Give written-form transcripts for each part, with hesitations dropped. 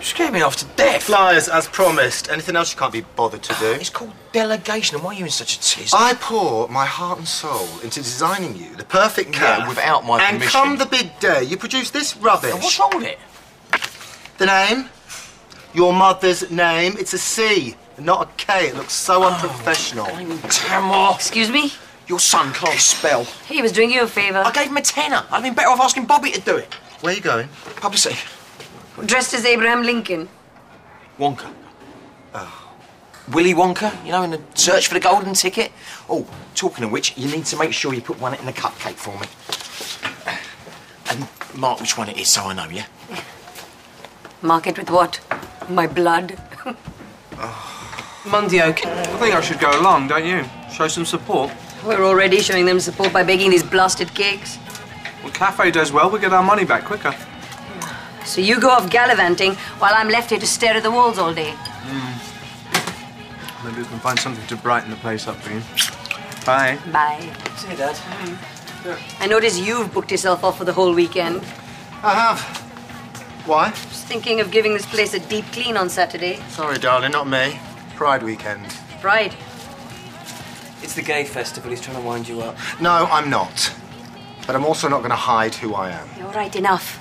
scared me off to death. Flyers, as promised. Anything else you can't be bothered to do? It's called delegation, and why are you in such a tiz? I pour my heart and soul into designing you the perfect calf. Yeah, without my permission. And come the big day, you produce this rubbish. And what's wrong with it? The name? Your mother's name? It's a C, not a K. It looks so unprofessional. Tamar. Excuse me? Your son can't spell. He was doing you a favour. I gave him a tenner. I'd have been better off asking Bobby to do it. Where are you going? Publicity. Dressed as Abraham Lincoln. Wonka. Willy Wonka, you know, in the search for the golden ticket. Oh, talking of which, you need to make sure you put one in the cupcake for me. And mark which one it is so I know, yeah? Mark it with what? My blood. Mundio, I think I should go along, don't you? Show some support. We're already showing them support by baking these blasted cakes. Well, Café does well, we get our money back quicker. So you go off gallivanting while I'm left here to stare at the walls all day. Maybe we can find something to brighten the place up for you. Bye. Bye. See you, Dad. I notice you've booked yourself off for the whole weekend. I have. Why? Just thinking of giving this place a deep clean on Saturday. Sorry, darling, not me. Pride weekend. Pride. It's the gay festival. He's trying to wind you up. No, I'm not. But I'm also not going to hide who I am. All right, enough.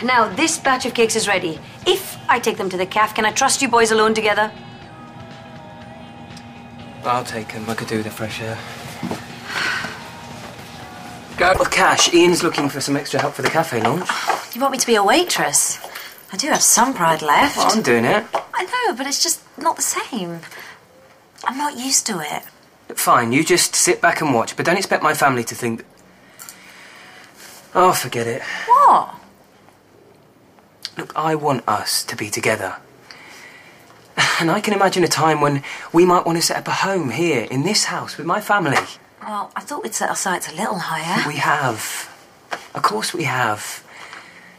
Now, this batch of cakes is ready. If I take them to the cafe, can I trust you boys alone together? I'll take him. I could do with the fresh air. Go. Well, Cash, Ian's looking for some extra help for the cafe launch. You want me to be a waitress? I do have some pride left. Well, I'm doing it. I know, but it's just not the same. I'm not used to it. Fine, you just sit back and watch, but don't expect my family to think... Oh, forget it. What? Look, I want us to be together. And I can imagine a time when we might want to set up a home here, in this house, with my family. Well, I thought we'd set our sights a little higher. We have. Of course we have.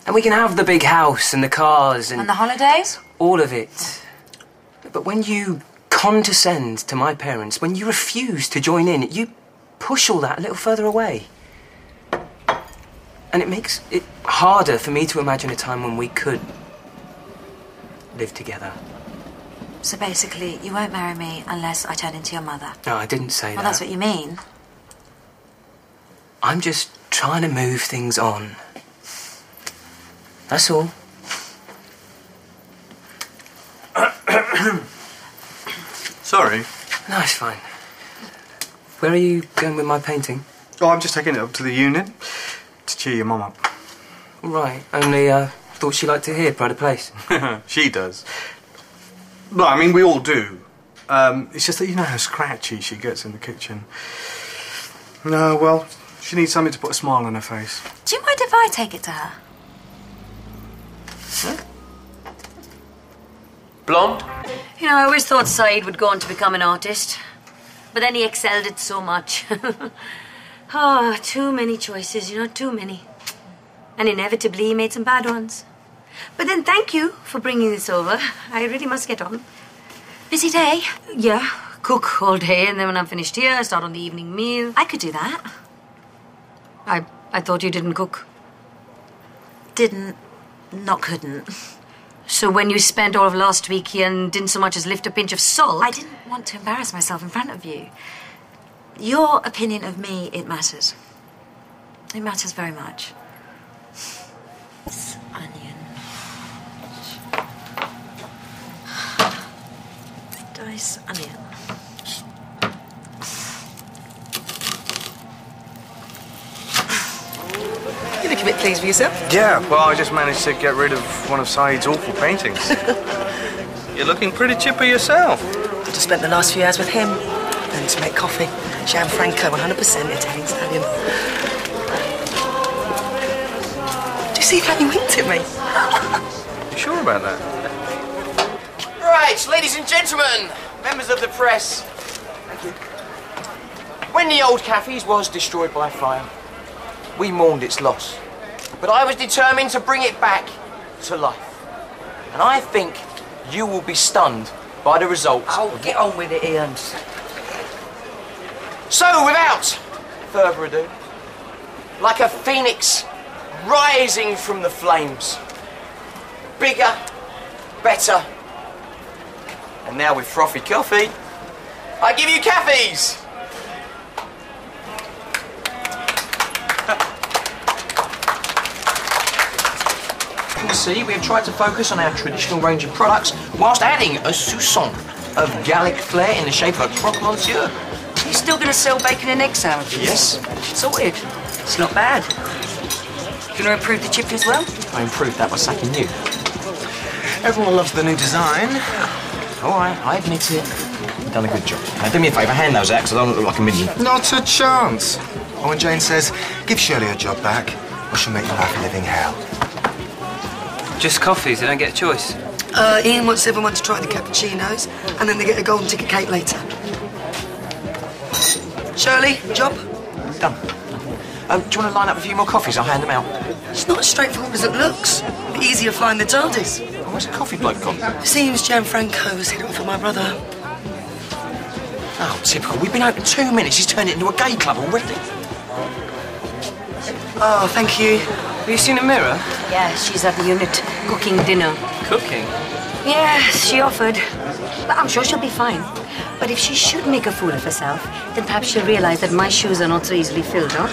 And we can have the big house and the cars and... And the holidays? All of it. But when you condescend to my parents, when you refuse to join in, you push all that a little further away. And it makes it harder for me to imagine a time when we could live together. So basically, you won't marry me unless I turn into your mother. No, I didn't say that. Well, that's what you mean. I'm just trying to move things on. That's all. Sorry. No, it's fine. Where are you going with my painting? Oh, I'm just taking it up to the unit to cheer your mum up. Right, only thought she liked to hear Pride of Place. She does. Well, I mean, we all do. It's just that you know how scratchy she gets in the kitchen. No, well, she needs something to put a smile on her face. Do you mind if I take it to her? Huh? Blonde? You know, I always thought CHRYED would go on to become an artist. But then he excelled it so much. Oh, too many choices, you know, too many. And inevitably he made some bad ones. But then thank you for bringing this over. I really must get on. Busy day? Yeah, cook all day, and then when I'm finished here, I start on the evening meal. I could do that. I thought you didn't cook. Didn't, not couldn't. So when you spent all of last week here and didn't so much as lift a pinch of salt... I didn't want to embarrass myself in front of you. Your opinion of me, it matters. It matters very much. This onion. Dice onion. You look a bit pleased with yourself. Yeah, well, I just managed to get rid of one of CHRYED's awful paintings. You're looking pretty chipper yourself. I just spent the last few hours with him. Learning to make coffee. Gianfranco, 100% Italian stallion. Do you see how he winked at me? You sure about that? Right, ladies and gentlemen, members of the press. Thank you. When the old cafes was destroyed by fire, we mourned its loss. But I was determined to bring it back to life. And I think you will be stunned by the results. Oh, get on with it, Ian. So, without further ado, like a phoenix rising from the flames, bigger better. And now with frothy coffee, I give you cafes. You can see we have tried to focus on our traditional range of products whilst adding a soupçon of Gallic flair in the shape of a croque monsieur. You still gonna sell bacon and egg sandwiches? Yes. Sorted. It's not bad. Gonna improve the chip as well? I improved that by sacking you. Everyone loves the new design. All right, I admit it. You've done a good job. Now, do me a favour, hand those out, because I don't look like a minion. Not a chance. Oh, when Jane says, give Shirley her job back, or she'll make your life a living hell. Just coffees, they don't get a choice. Ian wants everyone to try the cappuccinos, and then they get a golden ticket cake later. Shirley, job? Done. Do you want to line up a few more coffees? I'll hand them out. It's not as straightforward as it looks. But easier flying the TARDIS. Oh, where's the coffee bloke gone? It seems Gianfranco has hit it off with my brother. Oh, typical. We've been open 2 minutes. He's turned it into a gay club already. Oh, thank you. Have you seen a mirror? Yeah, she's at the unit cooking dinner. Cooking? Yes, she offered. But I'm sure she'll be fine. But if she should make a fool of herself, then perhaps she'll realise that my shoes are not so easily filled, huh?